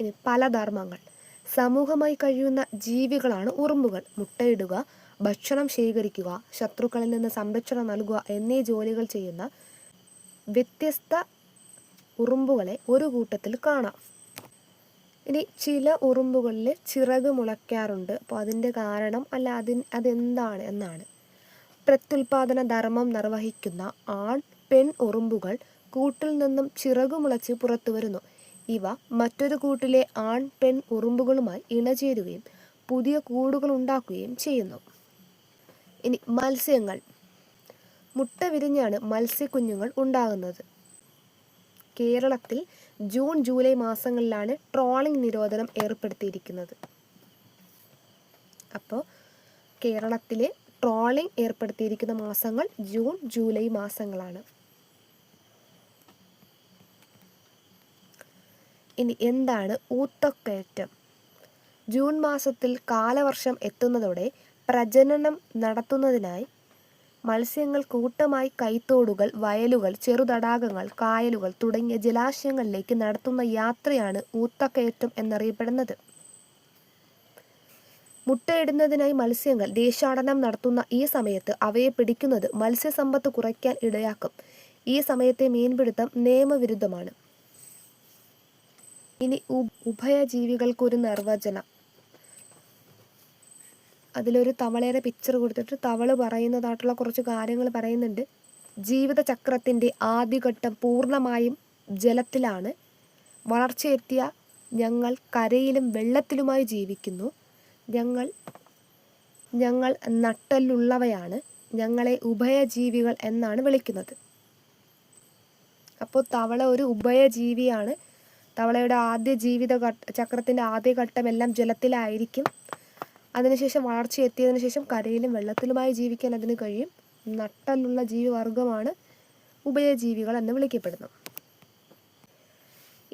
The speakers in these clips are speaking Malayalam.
ഇനി പല ധർമ്മങ്ങൾ. സമൂഹമായി കഴിയുന്ന ജീവികളാണ് ഉറുമ്പുകൾ. മുട്ടയിടുക, ഭക്ഷണം ശേഖരിക്കുക, ശത്രുക്കളിൽ നിന്ന് സംരക്ഷണം നൽകുക എന്നീ ജോലികൾ ചെയ്യുന്ന വ്യത്യസ്ത ഉറുമ്പുകളെ ഒരു കൂട്ടത്തിൽ കാണാം. ഇനി ചില ഉറുമ്പുകളിൽ ചിറക് മുളയ്ക്കാറുണ്ട്. അപ്പോൾ അതിൻ്റെ കാരണം അതെന്താണ് എന്നാണ്. പ്രത്യുൽപാദന ധർമ്മം നിർവഹിക്കുന്ന ആൺ പെൺ ഉറുമ്പുകൾ കൂട്ടിൽ നിന്നും ചിറകു മുളച്ച് പുറത്തു വരുന്നു. ഇവ മറ്റൊരു കൂട്ടിലെ ആൺ പെൺ ഉറുമ്പുകളുമായി ഇണചേരുകയും പുതിയ കൂടുകൾ ഉണ്ടാക്കുകയും ചെയ്യുന്നു. ഇനി മത്സ്യങ്ങൾ. മുട്ട വിരിഞ്ഞാണ് മത്സ്യക്കുഞ്ഞുങ്ങൾ ഉണ്ടാകുന്നത്. കേരളത്തിൽ ജൂൺ ജൂലൈ മാസങ്ങളിലാണ് ട്രോളിംഗ് നിരോധനം ഏർപ്പെടുത്തിയിരിക്കുന്നത്. അപ്പോൾ കേരളത്തിലെ ട്രോളിംഗ് ഏർപ്പെടുത്തിയിരിക്കുന്ന മാസങ്ങൾ ജൂൺ ജൂലൈ മാസങ്ങളാണ്. ഇനി എന്താണ് ഊത്തക്കയറ്റം? ജൂൺ മാസത്തിൽ കാലവർഷം എത്തുന്നതോടെ പ്രജനനം നടത്തുന്നതിനായി മത്സ്യങ്ങൾ കൂട്ടമായി കൈത്തോടുകൾ, വയലുകൾ, ചെറുതടാകങ്ങൾ, കായലുകൾ തുടങ്ങിയ ജലാശയങ്ങളിലേക്ക് നടത്തുന്ന യാത്രയാണ് ഊത്തക്കയറ്റം എന്നറിയപ്പെടുന്നത്. മുട്ടയിടുന്നതിനായി മത്സ്യങ്ങൾ ദേശാടനം നടത്തുന്ന ഈ സമയത്ത് അവയെ പിടിക്കുന്നത് മത്സ്യസമ്പത്ത് കുറയ്ക്കാൻ ഇടയാക്കും. ഈ സമയത്തെ മീൻപിടുത്തം നിയമവിരുദ്ധമാണ്. ഇനി ഉഭയജീവികൾക്കൊരു നിർവചനം. അതിലൊരു തവളയുടെ പിക്ചർ കൊടുത്തിട്ട് തവള പറയുന്നതായിട്ടുള്ള കുറച്ച് കാര്യങ്ങൾ പറയുന്നുണ്ട്. ജീവിതചക്രത്തിൻ്റെ ആദ്യഘട്ടം പൂർണ്ണമായും ജലത്തിലാണ്. വളർച്ചയെത്തിയ ഞങ്ങൾ കരയിലും വെള്ളത്തിലുമായി ജീവിക്കുന്നു. ഞങ്ങൾ നട്ടെല്ലുള്ളവയാണ്. ഞങ്ങളെ ഉഭയജീവികൾ എന്നാണ് വിളിക്കുന്നത്. അപ്പോൾ തവള ഒരു ഉഭയജീവിയാണ്. തവളയുടെ ചക്രത്തിൻ്റെ ആദ്യഘട്ടമെല്ലാം ജലത്തിലായിരിക്കും. അതിനുശേഷം വളർച്ചയെത്തിയതിനു ശേഷം കരയിലും വെള്ളത്തിലുമായി ജീവിക്കാൻ അതിന് കഴിയും. നട്ടെല്ലുള്ള ജീവിവർഗമാണ് ഉഭയജീവികൾ എന്ന് വിളിക്കപ്പെടുന്നു.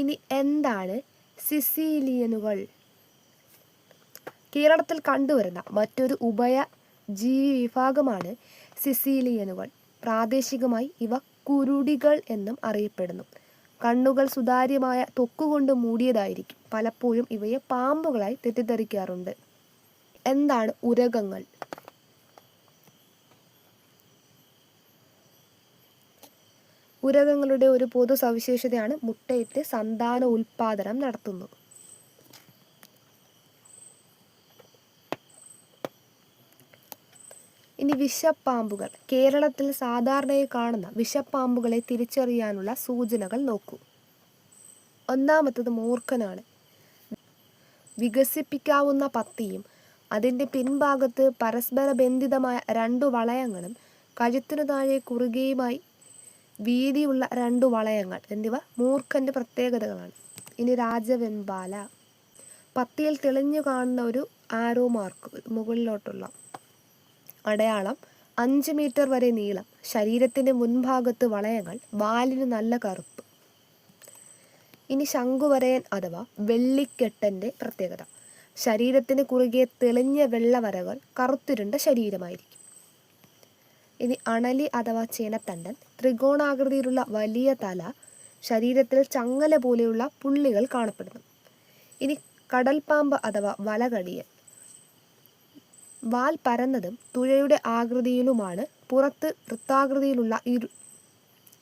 ഇനി എന്താണ് സിസീലിയനുകൾ? കേരളത്തിൽ കണ്ടുവരുന്ന മറ്റൊരു ഉഭയജീവി വിഭാഗമാണ് സിസീലിയനുകൾ. പ്രാദേശികമായി ഇവ കുരുടികൾ എന്നും അറിയപ്പെടുന്നു. കണ്ണുകൾ സുതാര്യമായ ത്വക്കുകൊണ്ട് മൂടിയതായിരിക്കും. പലപ്പോഴും ഇവയെ പാമ്പുകളായി തെറ്റിദ്ധരിക്കാറുണ്ട്. എന്താണ് ഉരഗങ്ങൾ? ഉരഗങ്ങളുടെ ഒരു പൊതു സവിശേഷതയാണ് മുട്ടയിട്ട് സന്താന ഉൽപാദനം നടത്തുന്നു. ഇനി വിഷപ്പാമ്പുകൾ. കേരളത്തിൽ സാധാരണയായി കാണുന്ന വിഷപ്പാമ്പുകളെ തിരിച്ചറിയാനുള്ള സൂചനകൾ നോക്കൂ. ഒന്നാമത്തത് മൂർഖനാണ്. വികസിപ്പിക്കാവുന്ന പത്തിയും അതിൻ്റെ പിൻഭാഗത്ത് പരസ്പര ബന്ധിതമായ 2 വളയങ്ങളും കഴുത്തിനു താഴെ കുറുകെയുമായി വീതിയുള്ള 2 വളയങ്ങൾ എന്നിവ മൂർഖൻ്റെ പ്രത്യേകതകളാണ്. ഇനി രാജവെമ്പാല. പത്തിയിൽ തെളിഞ്ഞു കാണുന്ന ഒരു ആരോ മാർക്ക്, മുകളിലോട്ടുള്ള അടയാളം, 5 മീറ്റർ വരെ നീളം, ശരീരത്തിൻ്റെ മുൻഭാഗത്ത് വളയങ്ങൾ, വാലിന് നല്ല കറുപ്പ്. ഇനി ശംഖുവരയൻ അഥവാ വെള്ളിക്കെട്ടൻ്റെ പ്രത്യേകത. ശരീരത്തിന് കുറുകെ തെളിഞ്ഞ വെള്ളവരകൾ, കറുത്തിരുണ്ട ശരീരമായിരിക്കും. ഇനി അണലി അഥവാ ചേനത്തണ്ടൻ. ത്രികോണാകൃതിയിലുള്ള വലിയ തല, ശരീരത്തിൽ ചങ്ങല പോലെയുള്ള പുള്ളികൾ കാണപ്പെടുന്നു. ഇനി കടൽപ്പാമ്പ് അഥവാ വലകടിയൻ. വാൽ പരന്നതും തുഴയുടെ ആകൃതിയിലുമാണ്. പുറത്ത് വൃത്താകൃതിയിലുള്ള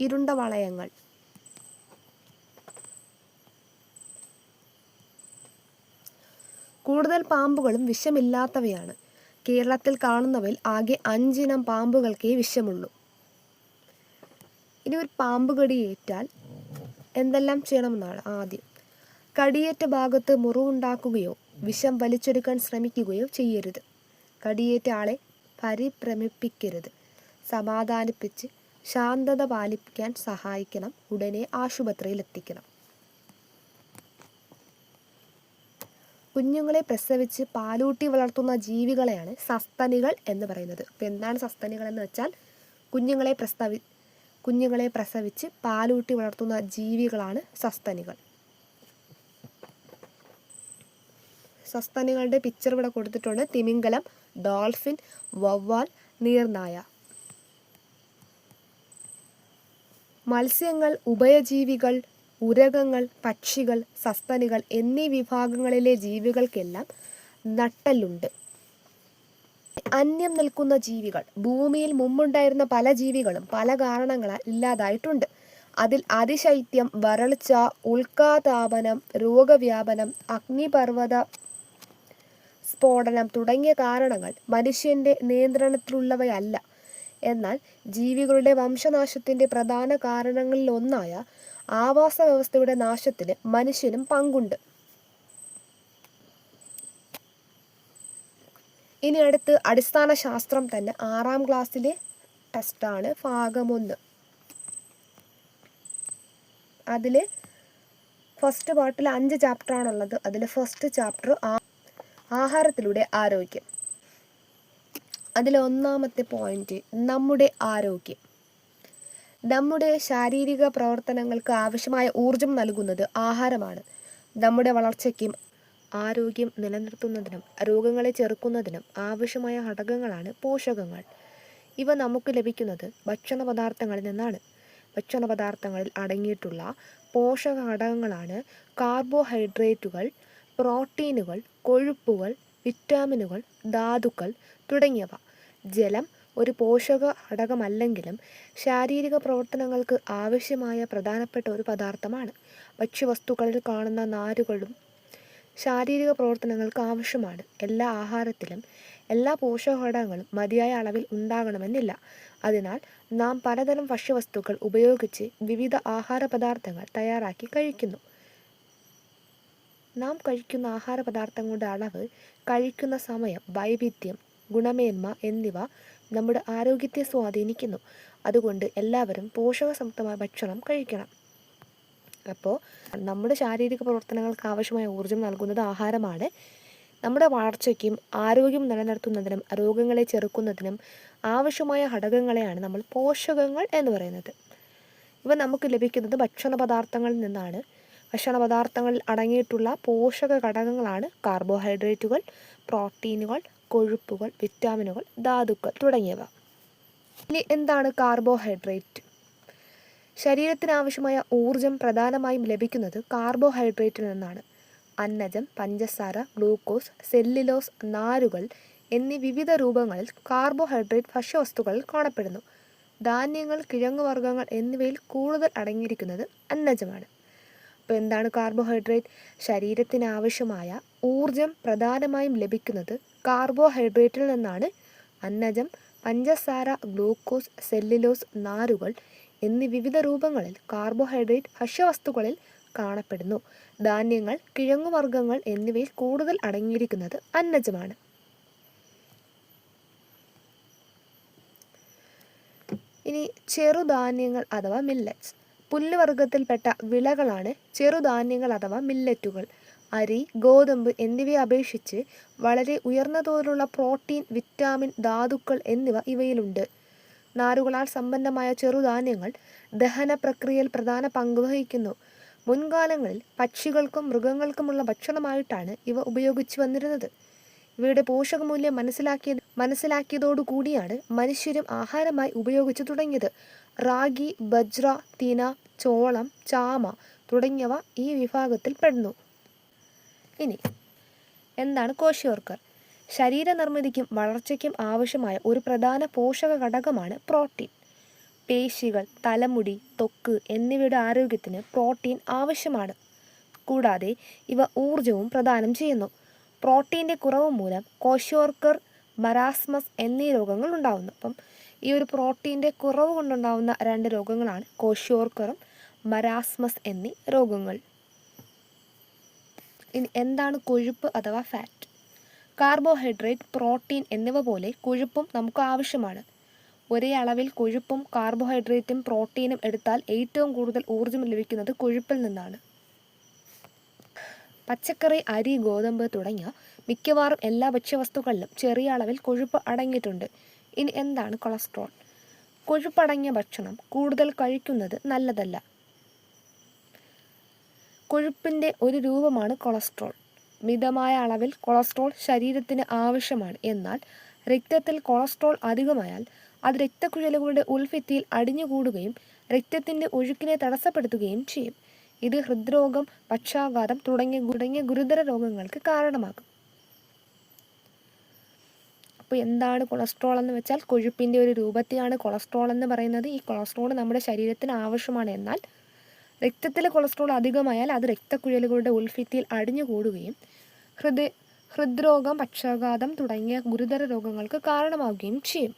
ഇരുണ്ട വളയങ്ങൾ. കൂടുതൽ പാമ്പുകളും വിഷമില്ലാത്തവയാണ്. കേരളത്തിൽ കാണുന്നവയിൽ ആകെ 5 ഇനം പാമ്പുകൾക്കേ വിഷമുള്ളൂ. ഇനി ഒരു പാമ്പ് കടിയേറ്റാൽ എന്തെല്ലാം ചെയ്യണമെന്നാണ്. ആദ്യം, കടിയേറ്റ ഭാഗത്ത് മുറിവുണ്ടാക്കുകയോ വിഷം വലിച്ചെടുക്കാൻ ശ്രമിക്കുകയോ ചെയ്യരുത്. കടിയേറ്റ ആളെ പരിഭ്രമിപ്പിക്കരുത്. സമാധാനിപ്പിച്ച് ശാന്തത പാലിപ്പിക്കാൻ സഹായിക്കണം. ഉടനെ ആശുപത്രിയിൽ എത്തിക്കണം. കുഞ്ഞുങ്ങളെ പ്രസവിച്ച് പാലൂട്ടി വളർത്തുന്ന ജീവികളെയാണ് സസ്തനികൾ എന്ന് പറയുന്നത്. അപ്പോൾ എന്താണ് സസ്തനികൾ എന്ന് വെച്ചാൽ കുഞ്ഞുങ്ങളെ പ്രസവിച്ച് പാലൂട്ടി വളർത്തുന്ന ജീവികളാണ് സസ്തനികൾ. സസ്തനികളുടെ പിക്ചർ ഇവിടെ കൊടുത്തിട്ടുണ്ട്. തിമിംഗലം, ഡോൾഫിൻ, വവ്വാൽ, നീർനായ. മത്സ്യങ്ങൾ ഉഭയജീവികൾ ഉരഗങ്ങൾ, പക്ഷികൾ, സസ്തനികൾ എന്നീ വിഭാഗങ്ങളിലെ ജീവികൾക്കെല്ലാം നട്ടെല്ലുണ്ട്. അന്യം നിൽക്കുന്ന ജീവികൾ. ഭൂമിയിൽ മുമ്പുണ്ടായിരുന്ന പല ജീവികളും പല കാരണങ്ങളാൽ ഇല്ലാതായിട്ടുണ്ട്. അതിൽ അതിശൈത്യം, വരൾച്ച, ഉൽക്കാതാപനം, രോഗവ്യാപനം, അഗ്നിപർവ്വത സ്ഫോടനം തുടങ്ങിയ കാരണങ്ങൾ മനുഷ്യന്റെ നിയന്ത്രണത്തിലുള്ളവയല്ല. എന്നാൽ ജീവികളുടെ വംശനാശത്തിന്റെ പ്രധാന കാരണങ്ങളിലൊന്നായ ആവാസ വ്യവസ്ഥയുടെ നാശത്തിന് മനുഷ്യനും പങ്കുണ്ട്. ഇനി അടുത്ത് അടിസ്ഥാന ശാസ്ത്രം തന്നെ 6ാം ക്ലാസ്സിലെ ടെസ്റ്റാണ്, ഭാഗം 1. അതിൽ ഫസ്റ്റ് പാർട്ടിൽ 5 ചാപ്റ്ററാണുള്ളത്. അതിൽ ഫസ്റ്റ് ചാപ്റ്റർ ആഹാരത്തിലൂടെ ആരോഗ്യം. അതിൽ ഒന്നാമത്തെ പോയിന്റ് നമ്മുടെ ആരോഗ്യം. നമ്മുടെ ശാരീരിക പ്രവർത്തനങ്ങൾക്ക് ആവശ്യമായ ഊർജം നൽകുന്നത് ആഹാരമാണ്. നമ്മുടെ വളർച്ചയ്ക്കും ആരോഗ്യം നിലനിർത്തുന്നതിനും രോഗങ്ങളെ ചെറുക്കുന്നതിനും ആവശ്യമായ ഘടകങ്ങളാണ് പോഷകങ്ങൾ. ഇവ നമുക്ക് ലഭിക്കുന്നത് ഭക്ഷണ പദാർത്ഥങ്ങളിൽ നിന്നാണ്. ഭക്ഷണ പദാർത്ഥങ്ങളിൽ അടങ്ങിയിട്ടുള്ള പോഷക ഘടകങ്ങളാണ് കാർബോഹൈഡ്രേറ്റുകൾ, പ്രോട്ടീനുകൾ, കൊഴുപ്പുകൾ, വിറ്റാമിനുകൾ, ധാതുക്കൾ തുടങ്ങിയവ. ജലം ഒരു പോഷക ഘടകമല്ലെങ്കിലും ശാരീരിക പ്രവർത്തനങ്ങൾക്ക് ആവശ്യമായ പ്രധാനപ്പെട്ട ഒരു പദാർത്ഥമാണ്. ഭക്ഷ്യവസ്തുക്കളിൽ കാണുന്ന നാരുകളും ശാരീരിക പ്രവർത്തനങ്ങൾക്ക് ആവശ്യമാണ്. എല്ലാ ആഹാരത്തിലും എല്ലാ പോഷകഘടകങ്ങളും മതിയായ അളവിൽ ഉണ്ടാകണമെന്നില്ല. അതിനാൽ നാം പലതരം ഭക്ഷ്യവസ്തുക്കൾ ഉപയോഗിച്ച് വിവിധ ആഹാര പദാർത്ഥങ്ങൾ തയ്യാറാക്കി കഴിക്കുന്നു. നാം കഴിക്കുന്ന ആഹാര പദാർത്ഥങ്ങളുടെ അളവ്, കഴിക്കുന്ന സമയം, വൈവിധ്യം, ഗുണമേന്മ എന്നിവ നമ്മുടെ ആരോഗ്യത്തെ സ്വാധീനിക്കുന്നു. അതുകൊണ്ട് എല്ലാവരും പോഷകസമൃദ്ധമായ ഭക്ഷണം കഴിക്കണം. അപ്പോൾ നമ്മുടെ ശാരീരിക പ്രവർത്തനങ്ങൾക്ക് ആവശ്യമായ ഊർജം നൽകുന്നത് ആഹാരമാണ്. നമ്മുടെ വളർച്ചയ്ക്കും ആരോഗ്യം നിലനിർത്തുന്നതിനും രോഗങ്ങളെ ചെറുക്കുന്നതിനും ആവശ്യമായ ഘടകങ്ങളെയാണ് നമ്മൾ പോഷകങ്ങൾ എന്ന് പറയുന്നത്. ഇവ നമുക്ക് ലഭിക്കുന്നത് ഭക്ഷണ പദാർത്ഥങ്ങളിൽ നിന്നാണ്. ഭക്ഷണ പദാർത്ഥങ്ങളിൽ അടങ്ങിയിട്ടുള്ള പോഷക ഘടകങ്ങളാണ് കാർബോഹൈഡ്രേറ്റുകൾ, പ്രോട്ടീനുകൾ, കൊഴുപ്പുകൾ, വിറ്റാമിനുകൾ, ധാതുക്കൾ തുടങ്ങിയവ. ഇനി എന്താണ് കാർബോഹൈഡ്രേറ്റ്? ശരീരത്തിന് ആവശ്യമായ ഊർജം പ്രധാനമായും ലഭിക്കുന്നത് കാർബോഹൈഡ്രേറ്റിൽ നിന്നാണ്. അന്നജം, പഞ്ചസാര, ഗ്ലൂക്കോസ്, സെല്ലുലോസ്, നാരുകൾ എന്നീ വിവിധ രൂപങ്ങളിൽ കാർബോഹൈഡ്രേറ്റ് ഭക്ഷ്യവസ്തുക്കളിൽ കാണപ്പെടുന്നു. ധാന്യങ്ങൾ, കിഴങ്ങുവർഗ്ഗങ്ങൾ എന്നിവയിൽ കൂടുതൽ അടങ്ങിയിരിക്കുന്നത് അന്നജമാണ്. അപ്പോൾ എന്താണ് കാർബോഹൈഡ്രേറ്റ്? ശരീരത്തിന് ആവശ്യമായ ഊർജം പ്രധാനമായും ലഭിക്കുന്നത് കാർബോഹൈഡ്രേറ്റിൽ നിന്നാണ്. അന്നജം, പഞ്ചസാര, ഗ്ലൂക്കോസ്, സെല്ലുലോസ്, നാരുകൾ എന്നീ വിവിധ രൂപങ്ങളിൽ കാർബോഹൈഡ്രേറ്റ് ഭക്ഷ്യവസ്തുക്കളിൽ കാണപ്പെടുന്നു. ധാന്യങ്ങൾ, കിഴങ്ങുവർഗ്ഗങ്ങൾ എന്നിവയിൽ കൂടുതൽ അടങ്ങിയിരിക്കുന്നത് അന്നജമാണ്. ഇനി ചെറുധാന്യങ്ങൾ അഥവാ മില്ലറ്റ്സ്. പുല്ലുവർഗത്തിൽപ്പെട്ട വിളകളാണ് ചെറുധാന്യങ്ങൾ അഥവാ മില്ലറ്റുകൾ. അരി, ഗോതമ്പ് എന്നിവയെ അപേക്ഷിച്ച് വളരെ ഉയർന്ന തോതിലുള്ള പ്രോട്ടീൻ, വിറ്റാമിൻ, ധാതുക്കൾ എന്നിവ ഇവയിലുണ്ട്. നാരുകളാൽ സമ്പന്നമായ ചെറുധാന്യങ്ങൾ ദഹന പ്രക്രിയയിൽ പ്രധാന പങ്ക് വഹിക്കുന്നു. മുൻകാലങ്ങളിൽ പക്ഷികൾക്കും മൃഗങ്ങൾക്കുമുള്ള ഭക്ഷണമായിട്ടാണ് ഇവ ഉപയോഗിച്ചു വന്നിരുന്നത്. ഇവയുടെ പോഷകമൂല്യം മനസ്സിലാക്കിയതോടുകൂടിയാണ് മനുഷ്യരും ആഹാരമായി ഉപയോഗിച്ചു തുടങ്ങിയത്. റാഗി, ബജ്ര, തിന, ചോളം, ചാമ തുടങ്ങിയവ ഈ വിഭാഗത്തിൽ പെടുന്നു. ഇനി എന്താണ് കോശോർക്കർ? ശരീരനിർമ്മിതിക്കും വളർച്ചയ്ക്കും ആവശ്യമായ ഒരു പ്രധാന പോഷക ഘടകമാണ് പ്രോട്ടീൻ. പേശികൾ, തലമുടി, ത്വക്ക് എന്നിവയുടെ ആരോഗ്യത്തിന് പ്രോട്ടീൻ ആവശ്യമാണ്. കൂടാതെ ഇവ ഊർജവും പ്രദാനം ചെയ്യുന്നു. പ്രോട്ടീൻ്റെ കുറവ് മൂലം കോശോർക്കർ, മരാസ്മസ് എന്നീ രോഗങ്ങൾ ഉണ്ടാകുന്നു. അപ്പം ഈ ഒരു പ്രോട്ടീൻ്റെ കുറവ് കൊണ്ടുണ്ടാകുന്ന 2 രോഗങ്ങളാണ് കോശോർക്കറും മരാസ്മസ് എന്നീ രോഗങ്ങൾ. ഇനി എന്താണ് കൊഴുപ്പ് അഥവാ ഫാറ്റ്? കാർബോഹൈഡ്രേറ്റ്, പ്രോട്ടീൻ എന്നിവ പോലെ കൊഴുപ്പും നമുക്ക് ആവശ്യമാണ്. ഒരേ അളവിൽ കൊഴുപ്പും കാർബോഹൈഡ്രേറ്റും പ്രോട്ടീനും എടുത്താൽ ഏറ്റവും കൂടുതൽ ഊർജ്ജം ലഭിക്കുന്നത് കൊഴുപ്പിൽ നിന്നാണ്. പച്ചക്കറി, അരി, ഗോതമ്പ് തുടങ്ങിയ മിക്കവാറും എല്ലാ ഭക്ഷ്യവസ്തുക്കളിലും ചെറിയ അളവിൽ കൊഴുപ്പ് അടങ്ങിയിട്ടുണ്ട്. ഇനി എന്താണ് കൊളസ്ട്രോൾ? കൊഴുപ്പടങ്ങിയ ഭക്ഷണം കൂടുതൽ കഴിക്കുന്നത് നല്ലതല്ല. കൊഴുപ്പിൻ്റെ ഒരു രൂപമാണ് കൊളസ്ട്രോൾ. മിതമായ അളവിൽ കൊളസ്ട്രോൾ ശരീരത്തിന് ആവശ്യമാണ്. എന്നാൽ രക്തത്തിൽ കൊളസ്ട്രോൾ അധികമായാൽ അത് രക്തക്കുഴലുകളുടെ ഉൾഭിത്തിയിൽ അടിഞ്ഞുകൂടുകയും രക്തത്തിൻ്റെ ഒഴുക്കിനെ തടസ്സപ്പെടുത്തുകയും ചെയ്യും. ഇത് ഹൃദ്രോഗം, പക്ഷാഘാതം തുടങ്ങിയ ഗുരുതര രോഗങ്ങൾക്ക് കാരണമാകും. അപ്പോൾ എന്താണ് കൊളസ്ട്രോൾ എന്ന് വെച്ചാൽ കൊഴുപ്പിൻ്റെ ഒരു രൂപത്തെയാണ് കൊളസ്ട്രോൾ എന്ന് പറയുന്നത്. ഈ കൊളസ്ട്രോൾ നമ്മുടെ ശരീരത്തിന് ആവശ്യമാണ്. എന്നാൽ രക്തത്തിലെ കൊളസ്ട്രോൾ അധികമായാൽ അത് രക്തക്കുഴലുകളുടെ ഉൾഭിത്തിയിൽ അടിഞ്ഞുകൂടുകയും ഹൃദ്രോഗം, പക്ഷാഘാതം തുടങ്ങിയ ഗുരുതര രോഗങ്ങൾക്ക് കാരണമാവുകയും ചെയ്യും.